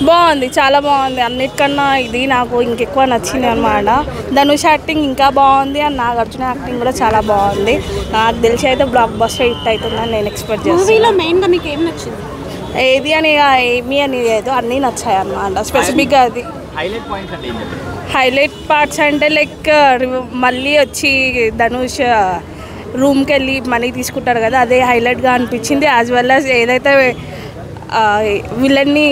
బాగుంది, చాలా బాగుంది. అన్నిటికన్నా ఇది నాకు ఇంకెక్కువ నచ్చింది అనమాట. ధనుష్ యాక్టింగ్ ఇంకా బాగుంది అండ్ నాగార్జున యాక్టింగ్ కూడా చాలా బాగుంది. నాకు తెలిసి అయితే బ్లాక్ బస్టర్ హిట్ అవుతుందని నేను ఎక్స్పెక్ట్ చేస్తాను. మూవీలో మెయిన్గా మీకు ఏం నచ్చింది? ఏది అని ఏమీ అని లేదు, అన్నీ నచ్చాయి అన్నమాట. స్పెసిఫిక్గా అది హైలైట్ పార్ట్స్ అంటే లైక్ మళ్ళీ వచ్చి ధనుష్ రూమ్కి వెళ్ళి మనీ తీసుకుంటారు కదా, అదే హైలైట్గా అనిపించింది. యాజ్ వెల్ యాజ్ ఏదైతే విలన్ని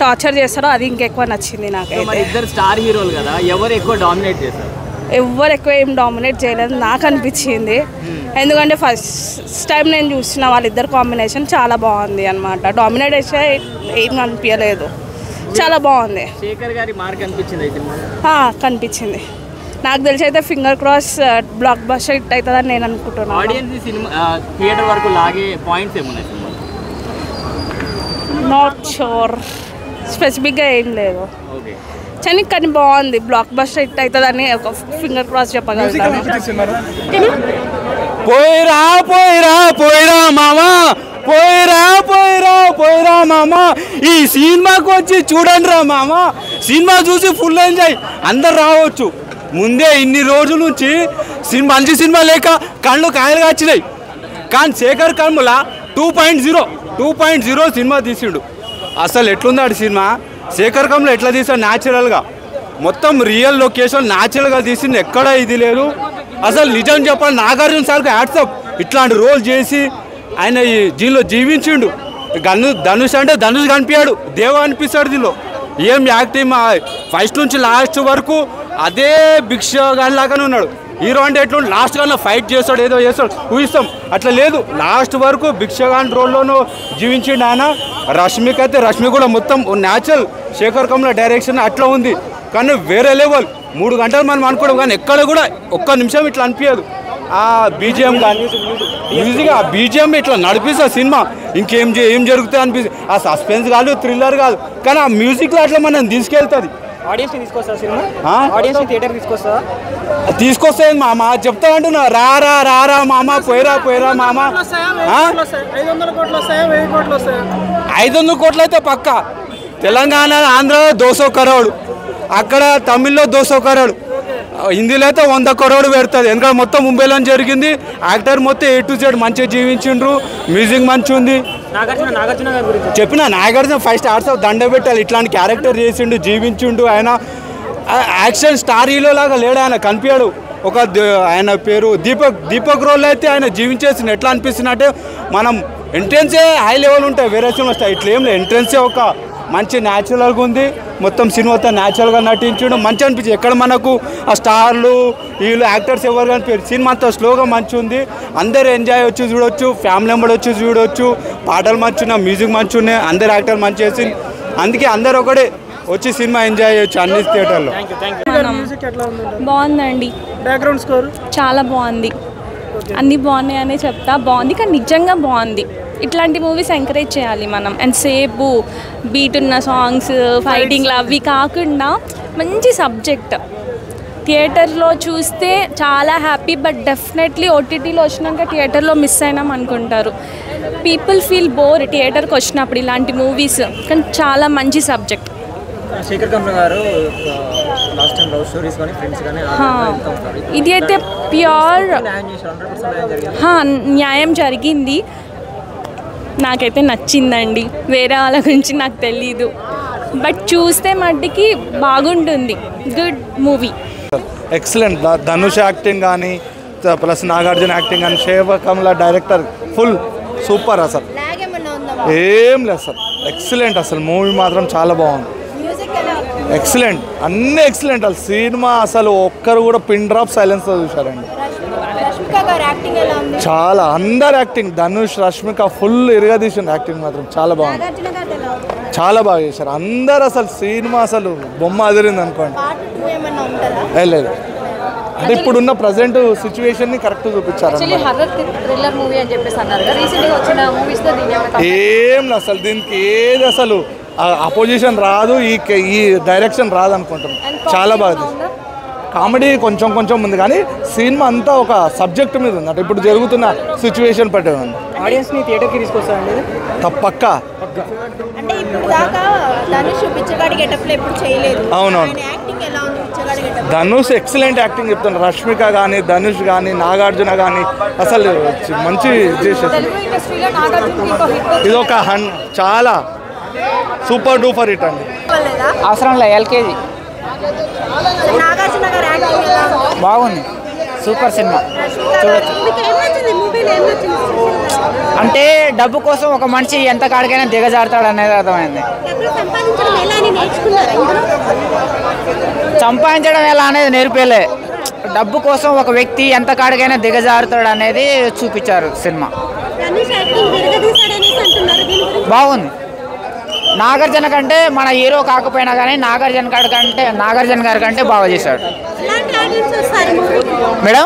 టార్చర్ చేస్తారో అది ఇంకెక్కువ నచ్చింది నాకైతే. ఇద్దరు స్టార్ హీరోలు కదా, ఎవరు ఎక్కువ డామినేట్ చేస్తారు? ఎవరు ఎక్కువ ఏం డామినేట్ చేయలేదు నాకు అనిపించింది. ఎందుకంటే ఫస్ట్ టైం నేను చూసిన వాళ్ళిద్దరు కాంబినేషన్ చాలా బాగుంది అనమాట. డామినేట్ అయితే ఏం కనిపించలేదు, చాలా బాగుంది. శేఖర్ గారి మార్క్ అనిపించింది అయితే కనిపించింది. నాకు తెలిసి అయితే finger cross block buster hit అవుతుందని నేను అనుకుంటున్నాను. ఆడియన్స్ సినిమా థియేటర్ వరకు లాగే పాయింట్స్ ఏమున్నాయి? నాట్ షూర్, స్పెసిఫిక్గా ఏం లేదు ఓకే, కానీ బాగుంది. బ్లాక్ బస్టర్ హిట్ అవుతుందని ఒక ఫింగర్ క్రాస్ చెప్పగలుగుతాను. పోయిరా పోయిరా పోయిరా మామా, పోయిరా పోయిరా పోయిరా మామా, ఈ సినిమాకి వచ్చి చూడండి రా మామా. సినిమా చూసి ఫుల్ ఎంజాయ్, అందరు రావచ్చు. ముందే ఇన్ని రోజుల నుంచి మంచి సినిమా లేక కళ్ళు కాయలు కాచినాయి. కానీ శేఖర్ కమ్ముల 2.0 సినిమా తీసిండు. అసలు ఎట్లుంది సినిమా? శేఖర్ కమ్ముల ఎట్లా తీసాడు? న్యాచురల్గా మొత్తం రియల్ లొకేషన్ న్యాచురల్గా తీసింది, ఎక్కడ ఇది లేదు. అసలు నిజం చెప్పాలి, నాగార్జున సార్కి హ్యాట్సాప్. ఇట్లాంటి రోల్ చేసి ఆయన దీనిలో జీవించిండు. ధనుష్ అంటే ధనుష్ కనిపించాడు, దేవ అనిపిస్తాడు దీనిలో. ఏం యాక్టింగ్ ఫస్ట్ నుంచి లాస్ట్ వరకు అదే భిక్ష గానిలాగానే ఉన్నాడు. హీరో అంటే ఎట్లా లాస్ట్ కానీ ఫైట్ చేస్తాడు, ఏదో చేస్తాడు, ఊహిస్తాం. అట్లా లేదు, లాస్ట్ వరకు భిక్షగాన్ రోల్లోనూ జీవించిండు ఆయన. రష్మిక అయితే రష్మి కూడా మొత్తం న్యాచురల్ శేఖర్ కమ్ముల డైరెక్షన్ అట్లా ఉంది. కానీ వేరే లెవెల్. 3 గంటలు మనం అనుకోవడం కానీ ఎక్కడ కూడా ఒక్క నిమిషం ఇట్లా అనిపించదు. ఆ బీజిఎం కానీ మ్యూజిక్, ఆ బీజిఎం ఇట్లా నడిపిస్తుంది సినిమా. ఏం జరుగుతుంది అనిపిస్తుంది. ఆ సస్పెన్స్ కాదు, థ్రిల్లర్ కాదు, కానీ ఆ మ్యూజిక్లో అట్లా మనం తీసుకెళ్తుంది. తీసుకొస్తుంది మామ, చెప్తా అంటున్నా. రారా రారా మామ, పోయిరా పోయిరా మామ. 500 కోట్లు అయితే పక్క. తెలంగాణ ఆంధ్ర 200 కరోడు, అక్కడ తమిళ్లో 200 కరోడు, హిందీలో అయితే 100 కరోడు పెడుతుంది. ఎందుకంటే మొత్తం ముంబైలో జరిగింది. యాక్టర్ మొత్తం A to Z మంచిగా జీవించిండ్రు, మ్యూజిక్ మంచిగా ఉంది. చెప్పిన నాగార్జున 5 స్టార్స్ దండ పెట్టాలి. ఇట్లాంటి క్యారెక్టర్ చేసిండు, జీవించిండు. ఆయన యాక్షన్ స్టార్ హీరో లాగా లేడు, ఆయన కనిపించాడు. ఆయన పేరు దీపక్ రోల్ అయితే ఆయన జీవించేసింది. ఎట్లా అనిపిస్తుంది అంటే మనం ఎంట్రెన్సే హై లెవెల్ ఉంటాయి, వేరే సినిమా వస్తాయి. ఇట్లా ఏం లేదు, ఎంట్రెన్సే ఒక మంచి న్యాచురల్గా ఉంది. మొత్తం సినిమాతో న్యాచురల్గా నటించడం మంచి అనిపించింది. ఎక్కడ మనకు ఆ స్టార్లు వీళ్ళు యాక్టర్స్ ఎవరు కనిపించారు. సినిమా అంతా స్లోగా మంచి ఉంది, అందరు ఎంజాయ్ వచ్చి చూడవచ్చు, ఫ్యామిలీ మెంబర్ వచ్చి చూడవచ్చు. పాటలు మంచి ఉన్నాయి, మ్యూజిక్ మంచి ఉన్నాయి, అందరు యాక్టర్లు మంచి చేసి, అందుకే అందరు ఒకటే వచ్చి సినిమా ఎంజాయ్ చేయొచ్చు అన్ని థియేటర్లో. బాగుందండి, బ్యాక్గ్రౌండ్ స్కోర్ చాలా బాగుంది. అన్నీ బాగున్నాయి అనే చెప్తా, బాగుంది కానీ నిజంగా బాగుంది. ఇట్లాంటి మూవీస్ ఎంకరేజ్ చేయాలి మనం. అండ్ సేపు బీట్ ఉన్న సాంగ్స్, ఫైటింగ్లు అవి కాకుండా మంచి సబ్జెక్ట్. థియేటర్లో చూస్తే చాలా హ్యాపీ, బట్ డెఫినెట్లీ ఓటీటీలో వచ్చినాక థియేటర్లో మిస్ అయినాం అనుకుంటారు. పీపుల్ ఫీల్ బోర్ థియేటర్కి వచ్చినప్పుడు ఇలాంటి మూవీస్, కానీ చాలా మంచి సబ్జెక్ట్. శేఖర్ కమ్ముల గారు లాస్ట్ టైం లవ్ స్టోరీస్ కానీ ఫ్రెండ్స్ కానీ ఇది అయితే ప్యూర్ న్యాయం జరిగింది. నాకైతే నచ్చిందండి, వేరే వాళ్ళ గురించి నాకు తెలీదు, బట్ చూస్తే మట్టికి బాగుంటుంది. Good movie, excellent. Dhanush acting కానీ ప్లస్ నాగార్జున యాక్టింగ్ కానీ, Sekhar Kammula director full super. అసలు ఏం లేదు సార్, ఎక్సలెంట్. అసలు మూవీ మాత్రం చాలా బాగుంది, ఎక్సలెంట్, అన్నీ ఎక్సలెంట్. అసలు సినిమా అసలు ఒక్కరు కూడా పిన్ డ్రాప్ సైలెన్స్తో చూశారండి. చాలా అందరు యాక్టింగ్, ధనుష్ రష్మిక ఫుల్ ఇరగదీసిన యాక్టింగ్ మాత్రం చాలా బాగుంది, చాలా బాగా చేశారు అందరు. అసలు సినిమా అసలు బొమ్మ అదిరింది అనుకోండి. లేదు అంటే ఇప్పుడున్న ప్రజెంట్ సిచ్యువేషన్ ని కరెక్ట్ చూపించారు. ఏం అసలు దీనికి ఏది అసలు అపోజిషన్ రాదు, ఈ డైరెక్షన్ రాదు అనుకుంటున్నాను. చాలా బాగా కామెడీ కొంచెం కొంచెం ఉంది, కానీ సినిమా అంతా ఒక సబ్జెక్ట్ మీద ఉంది. అంటే ఇప్పుడు జరుగుతున్న సిచ్యువేషన్ పట్టే ఉంది. ఆడియన్స్ ని థియేటర్ కి తీసుకొస్తారండి తప్పక్క. అంటే అవునవును. ధనుష్ ఎక్సలెంట్ యాక్టింగ్ చెప్తున్నారు. రష్మిక కానీ, ధనుష్ కానీ, నాగార్జున కానీ అసలు మంచి చేసేది. ఇది ఒక చాలా సూపర్ డూపర్ హిట్ అండి. అవసరం లేదు, ఎల్కేజీ బాగుంది, సూపర్ సినిమా చూడొచ్చు. అంటే డబ్బు కోసం ఒక మనిషి ఎంత కాడికైనా దిగజారుతాడు అనేది అర్థమైంది. సంపాదించడం ఎలా అనేది నేర్పేలే, డబ్బు కోసం ఒక వ్యక్తి ఎంత కాడికైనా దిగజారుతాడు అనేది చూపించారు సినిమా. బాగుంది. నాగార్జున కంటే మన హీరో కాకపోయినా కానీ నాగార్జున గారి కంటే బాగా చేశాడు మేడం.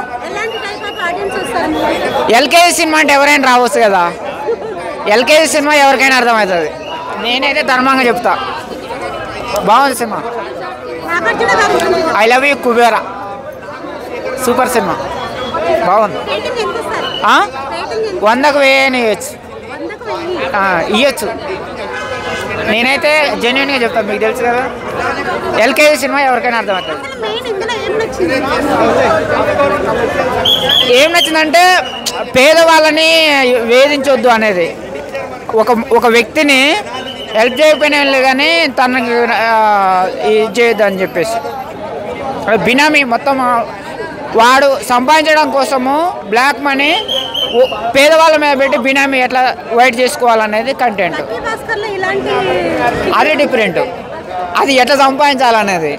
ఎల్కేజీ సినిమా అంటే ఎవరైనా రావచ్చు కదా, ఎల్కేజీ సినిమా ఎవరికైనా అర్థమవుతుంది. నేనైతే ధర్మంగా చెప్తా, బాగుంది cinema. I love you Kubera, super cinema, బాగుంది. 100కు 1000 ఇవ్వచ్చు. నేనైతే జెన్యున్గా చెప్తాను, మీకు తెలుసు కదా. ఎల్కేజీ సినిమా ఎవరికైనా అర్థమవుతుంది. ఏం నచ్చిందంటే పేదవాళ్ళని వేధించొద్దు అనేది. ఒక వ్యక్తిని హెల్ప్ చేయకపోయినా కానీ తనకి ఇది చేయొద్దు అని చెప్పేసి. బినామీ మొత్తం వాడు సంపాదించడం కోసము బ్లాక్ మనీ పేదవాళ్ళ మీద పెట్టి బినామీ ఎట్లా వైట్ చేసుకోవాలనేది కంటెంట్. అది డిఫరెంట్, అది ఎట్లా సంపాదించాలనేది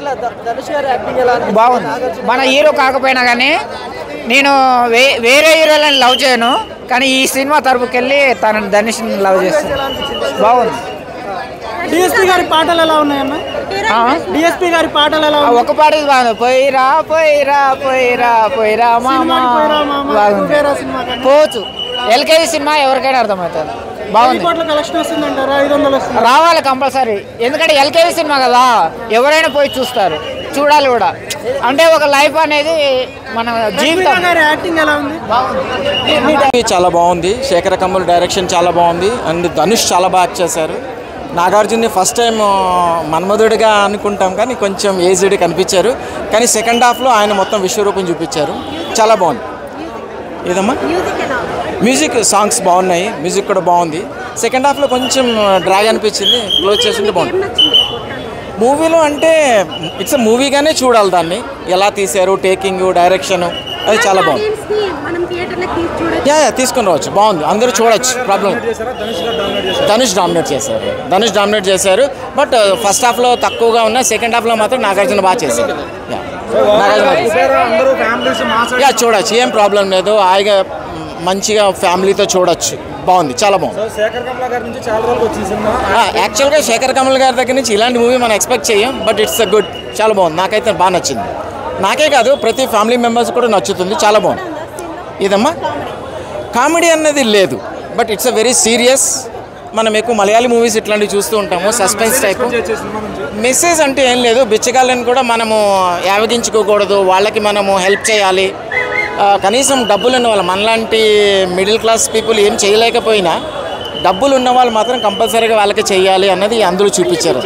బాగుంది. మన హీరో కాకపోయినా కానీ నేను వేరే హీరోలను లవ్ చేయను, కానీ ఈ సినిమా తరపుకి వెళ్ళి తనని ధనుష్ని లవ్ చేస్తాను. బాగుంది. డిఎస్పీ గారి పాటలు ఎలా ఉన్నాయన్న? డిఎస్పీ గారి పాటలు ఎలా? ఒక పాట బాగుంది, పోయిరా పోయిరా పోయిరా పోయిరా మామా, బాగుంది. పోవచ్చు. ఎల్కేజీ సినిమా ఎవరికైనా అర్థమవుతుంది, బాగుంది. రావాలి కంపల్సరీ, ఎందుకంటే ఎల్కేజీ సినిమా కదా, ఎవరైనా పోయి చూస్తారు, చూడాలి కూడా. అంటే ఒక లైఫ్ అనేది మన జీవితం. చాలా బాగుంది. శేఖర్ కమల్ డైరెక్షన్ చాలా బాగుంది. అండ్ ధనుష్ చాలా బాగా యాక్ట్ చేశారు. నాగార్జున్ని ఫస్ట్ టైం మన్మధుడిగా అనుకుంటాం కానీ కొంచెం ఏజ్డ్ కనిపించారు, కానీ సెకండ్ హాఫ్లో ఆయన మొత్తం విశ్వరూపం చూపించారు. చాలా బాగుంది. ఏదమ్మా మ్యూజిక్, సాంగ్స్ బాగున్నాయి, మ్యూజిక్ కూడా బాగుంది. సెకండ్ హాఫ్లో కొంచెం డ్రాగ్ అనిపించింది, క్లోజ్ చేస్తుంటే బాగుంది. మూవీలో అంటే ఇట్స్ మూవీగానే చూడాలి, దాన్ని ఎలా తీశారు, టేకింగ్, డైరెక్షన్, అది చాలా బాగుంది. తీసుకొని రావచ్చు, బాగుంది, అందరూ చూడొచ్చు, ప్రాబ్లం. ధనుష్ డామినేట్ చేశారు. బట్ ఫస్ట్ హాఫ్లో తక్కువగా ఉన్న, సెకండ్ హాఫ్లో మాత్రం నాగార్జున బాగా చేశారు. చూడొచ్చు, ఏం ప్రాబ్లం లేదు, హాయిగా మంచిగా ఫ్యామిలీతో చూడొచ్చు, బాగుంది, చాలా బాగుంది. యాక్చువల్గా శేఖర్ కమల్ గారి దగ్గర నుంచి ఇలాంటి మూవీ మనం ఎక్స్పెక్ట్ చేయం, బట్ ఇట్స్ అ గుడ్, చాలా బాగుంది. నాకైతే బాగా నచ్చింది. నాకే కాదు, ప్రతి ఫ్యామిలీ మెంబర్స్ కూడా నచ్చుతుంది, చాలా బాగుంది. ఇదమ్మా కామెడీ అన్నది లేదు, but it's a very serious. మనం ఎక్కువ మలయాళీ మూవీస్ ఇట్లాంటివి చూస్తూ ఉంటాము, సస్పెన్స్ టైప్. మెసేజ్ అంటే ఏం లేదు, బిచ్చగాళ్ళని కూడా మనము యావగించుకోకూడదు, వాళ్ళకి మనము హెల్ప్ చేయాలి. కనీసం డబ్బులు ఉన్న వాళ్ళు, మనలాంటి మిడిల్ క్లాస్ పీపుల్ ఏం చేయలేకపోయినా డబ్బులు ఉన్న వాళ్ళు మాత్రం కంపల్సరీగా వాళ్ళకి చేయాలి అన్నది అందులో చూపించారు.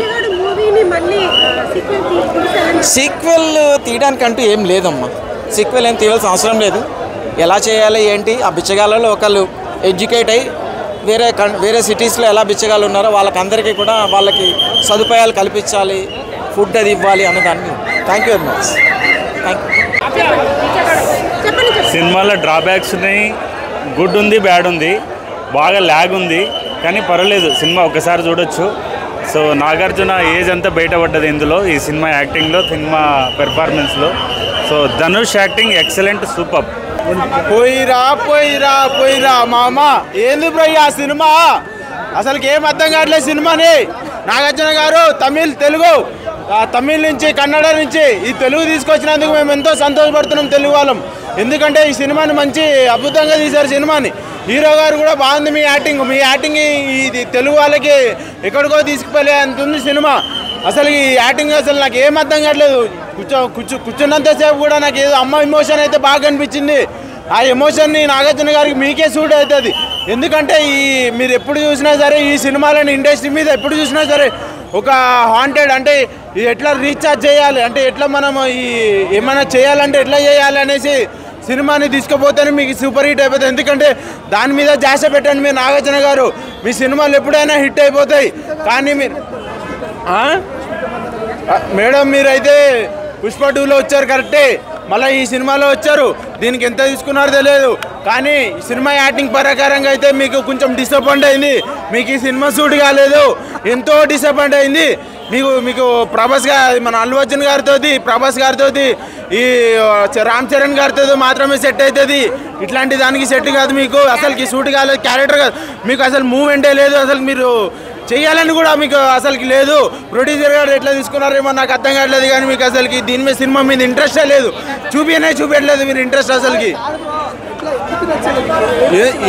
సీక్వెల్ తీయడానికంటూ ఏం లేదమ్మా, సీక్వెల్ ఏం తీయాల్సిన అవసరం లేదు. ఎలా చేయాలి ఏంటి, ఆ బిచ్చగాళ్ళలో ఒకళ్ళు ఎడ్యుకేట్ అయ్యి వేరే సిటీస్లో ఎలా బిచ్చగాళ్ళు ఉన్నారో వాళ్ళకందరికీ కూడా వాళ్ళకి సదుపాయాలు కల్పించాలి, ఫుడ్ అది ఇవ్వాలి అన్నదాన్ని. Thank you very much. Thank you. సినిమాలో డ్రాబ్యాక్స్ ఉన్నాయి, గుడ్ ఉంది, బ్యాడ్ ఉంది, బాగా ల్యాగ్ ఉంది, కానీ పర్వాలేదు, సినిమా ఒకసారి చూడొచ్చు. సో నాగార్జున ఏజ్ అంతా బయటపడ్డది ఇందులో, ఈ సినిమా యాక్టింగ్లో, సినిమా పెర్ఫార్మెన్స్లో. So Dhanush acting excellent, super. పోయిరా పోయిరా పోయిరా మామ, ఏంది బ్రో ఆ సినిమా? అసలుకి ఏం అర్థం కావట్లేదు సినిమాని. నాగార్జున గారు తెలుగు తమిళ్ నుంచి, కన్నడ నుంచి ఈ తెలుగు తీసుకొచ్చినందుకు మేము ఎంతో సంతోషపడుతున్నాం తెలుగు వాళ్ళం. ఎందుకంటే ఈ సినిమాని మంచి అద్భుతంగా తీశారు సినిమాని. హీరో గారు కూడా బాగుంది. మీ యాక్టింగ్ ఇది తెలుగు వాళ్ళకి ఎక్కడికో తీసుకుపోలే అంతుంది సినిమా. అసలు ఈ యాక్టింగ్ అసలు నాకు ఏం అర్థం కావట్లేదు. కూర్చున్నంతసేపు కూడా నాకు ఏదో అమ్మ ఎమోషన్ అయితే బాగా అనిపించింది. ఆ ఎమోషన్ని నాగార్జున గారికి మీకే సూట్ అవుతుంది. ఎందుకంటే మీరు ఎప్పుడు చూసినా సరే ఈ సినిమాలని ఇండస్ట్రీ మీద ఎప్పుడు చూసినా సరే ఒక హాంటెడ్ అంటే ఇది ఎట్లా రీఛార్జ్ చేయాలి అంటే ఎట్లా మనం ఏమైనా చేయాలంటే ఎట్లా చేయాలి అనేసి సినిమాని తీసుకుపోతేనే మీకు సూపర్ హిట్ అయిపోతుంది. ఎందుకంటే దాని మీద ధ్యాస పెట్టండి మీరు నాగార్జున గారు, మీ సినిమాలు ఎప్పుడైనా హిట్ అయిపోతాయి. కానీ మీరు మేడం మీరైతే పుష్ప 2లో వచ్చారు కరెక్టే, మళ్ళీ ఈ సినిమాలో వచ్చారు, దీనికి ఎంత తీసుకున్నారో తెలియదు. కానీ సినిమా యాక్టింగ్ ప్రకారంగా అయితే మీకు కొంచెం డిసప్పాయింట్ అయింది. మీకు ఈ సినిమా సూట్ కాలేదు, ఎంతో డిసప్పాయింట్ అయింది. మీకు ప్రభాస్ గారు మన అల్లు అర్జున్ గారితో ప్రభాస్ గారితో ఈ రామ్ చరణ్ గారితో మాత్రమే సెట్ అవుతుంది. ఇట్లాంటి దానికి సెట్ కాదు, మీకు అసలుకి సూట్ కాలేదు, క్యారెక్టర్ కాదు, మీకు అసలు మూవ్మెంటే లేదు, అసలు మీరు చేయాలని కూడా మీకు అసలుకి లేదు. ప్రొడ్యూసర్ గారు ఎట్లా తీసుకున్నారేమో నాకు అర్థం కావట్లేదు. కానీ మీకు అసలుకి దీని మీద సినిమా మీద ఇంట్రెస్టే లేదు, చూపించట్లేదు మీరు ఇంట్రెస్ట్. అసలుకి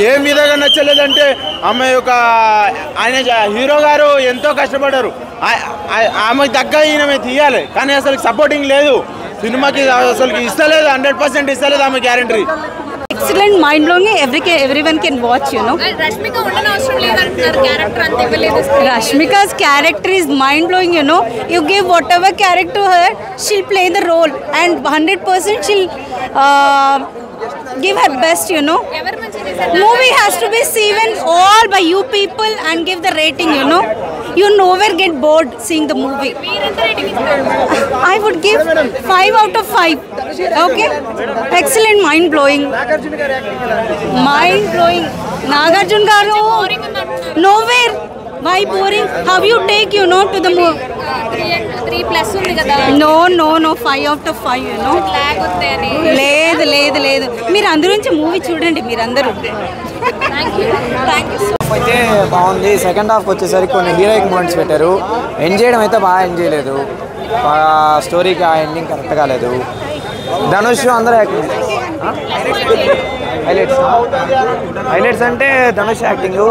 ఏ మీదగా నచ్చలేదంటే అమ్మాయి ఆయన హీరో గారు ఎంతో కష్టపడ్డారు, ఆమెకు తగ్గ ఈయన తీయాలి, కానీ అసలు సపోర్టింగ్ లేదు సినిమాకి, అసలు ఇస్తలేదు, 100% ఇస్తలేదు ఆమె guarantee. Excellent, mind blowing. Everyone can watch, you know. Rashmika's character is mind blowing, you know. You give whatever character to her, she'll play the role, and 100% she'll give her best, you know. Movie has to be seen all by you people and give the rating, you know. You nowhere get bored seeing the movie. I would give 5 out of 5. Okay? Excellent, mind blowing. Mind blowing. Nagarjuna garu nowhere. Why boring? How you take, you know, to the movie? 3+ ఉంది కదా. No 5 out of 5, you know. Log ఉంది అని. లేదు మీరు అందరూ నుంచి movie చూడండి మీరందరూ. థాంక్యూ అయితే బాగుంది. సెకండ్ హాఫ్ వచ్చేసరికి కొన్ని హీరోయిక్ మూమెంట్స్ పెట్టారు, ఎంజాయ్ చేయడం అయితే బాగా ఎంజాయ్ లేదు, స్టోరీకి ఆ ఎండింగ్ కరెక్ట్ కాలేదు. ధనుష్ అందరూ యాక్టింగ్ హైలైట్స్ అంటే ధనుష్ యాక్టింగ్,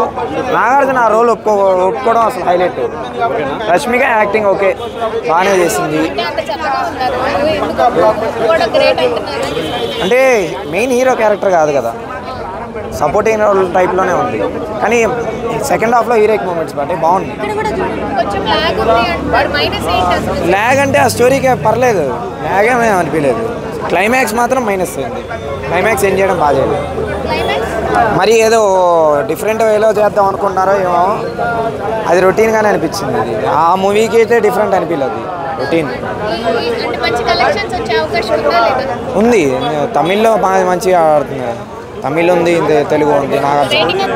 నాగార్జున ఆ రోల్ ఒప్పుకోవడం అసలు హైలైట్. రష్మిక యాక్టింగ్ ఓకే బాగానే చేసింది. అంటే మెయిన్ హీరో క్యారెక్టర్ కాదు కదా, సపోర్టింగ్ రోల్ టైప్లోనే ఉంది. కానీ సెకండ్ హాఫ్లో హీరోయిక్ మూమెంట్స్ బట్టి బాగుంది. ల్యాగ్ అంటే ఆ స్టోరీకి పర్లేదు, ల్యాగ్ ఏమీ అనిపించలేదు. క్లైమాక్స్ మాత్రం మైనస్ అయింది, క్లైమాక్స్ ఏం చేయడం బాగా చేయలేదు. మరి ఏదో డిఫరెంట్ వేలో చేద్దాం అనుకుంటున్నారో ఏమో, అది రొటీన్గానే అనిపించింది. అది ఆ మూవీకి అయితే డిఫరెంట్ అనిపించలేదు, రొటీన్ ఉంది. తమిళ్లో బాగా మంచిగా ఆడుతుంది, తమిళ్ ఉంది, తెలుగు ఉంది. నాగార్జున